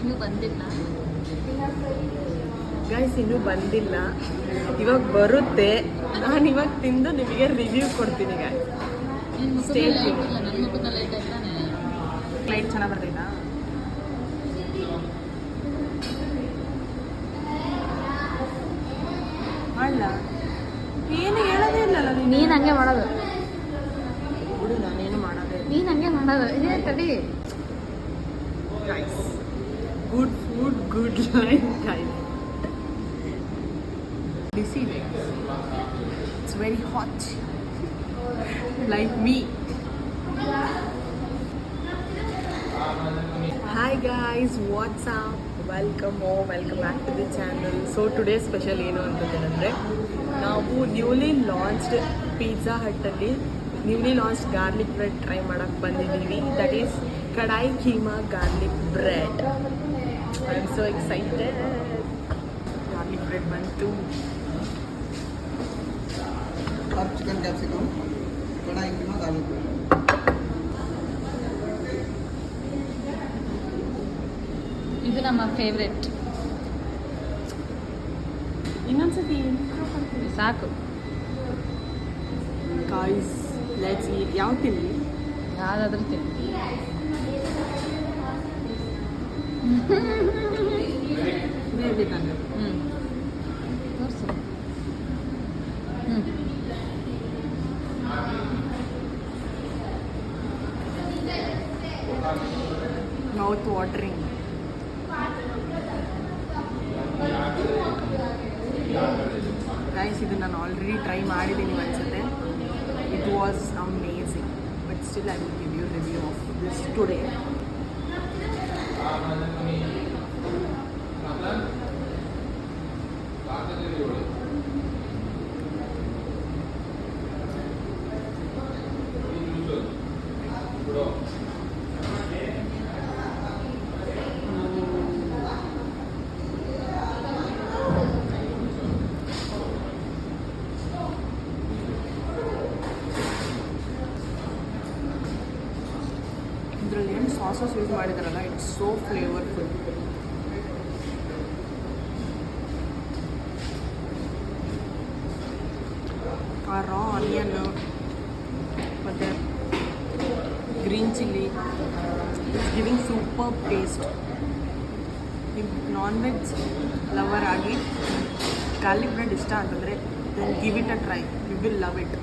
ಇನ್ನೂ ಬಂದಿಲ್ಲ ಗೈಸ್, ಇನ್ನೂ ಬಂದಿಲ್ಲ. ಇವಾಗ ಬರುತ್ತೆ. ನಾನು ಇವಾಗ ತಿಂದು ನಿಮಗೆ ರಿವ್ಯೂ ಕೊಡ್ತೀನಿ ಗೈಸ್. ಲೈಟ್ ಚೆನ್ನಾಗಿ ಬರ್ತೈತಾ? ಮಾಡಲ್ಲ, ಏನು ಹೇಳೋದೇ ಇಲ್ಲಲ್ಲ ನೀನು ಹಂಗೆ ಮಾಡೋದು. ಬಿಡು, ನಾನೇನು ಮಾಡೋದೇ ಇಲ್ಲ. ನೀನು ಹಂಗೆ ಮಾಡೋದು. ಇದೇ ತಡಿ guys. Good food, good life guys. ಬಿಸಿ ಇದೆ. It's very hot like me. Hi guys, what's up, welcome back to the channel. So today special ಏನು ಅಂತಂದರೆ, ನಾವು ನ್ಯೂಲಿ ಲಾಂಚ್ಡ್ ಪಿಜ್ಜಾ ಹಟ್ಟಲ್ಲಿ newly launched garlic bread try ಮಾಡೋಕ್ಕೆ ಬಂದಿದ್ದೀವಿ. That is kadai keema garlic bread. I am so excited. Garlic bread ಬಂತು. Chicken capsicum kadai keema garlic bread. ಇದು ನಮ್ಮ favourite. ಇನ್ನೊಂದ್ಸತಿ ಸಾಕು. Guys, let's eat. ಯಾವ ತಿನ್ನಿ? ಯಾವುದಾದ್ರೂ ತಿನ್ನು. ಬೇಕಂದ್ರೆ ತೋರಿಸು. Mouth watering. ಗೈಸ್, ಇದು ನಾನು ಆಲ್ರೆಡಿ ಟ್ರೈ ಮಾಡಿದ್ದೀನಿ ಅನ್ಸುತ್ತೆ. It was amazing. But still I will give you review of this today. ಇದರಲ್ಲಿ ಏನು ಸಾಸಸ್ ಯೂಸ್ ಮಾಡಿದಾರಲ್ಲ, ಇಟ್ಸ್ ಸೋ ಫ್ಲೇವರ್ಫುಲ್. ಆ ರಾ ಆನಿಯನ್ ಮತ್ತು green chilli it's giving super taste. ನೀವು ನಾನ್ ವೆಜ್ ಲವರ್ ಆಗಿ garlic bread ಇಷ್ಟ ಅಂತಂದರೆ then give it a try. You will love it.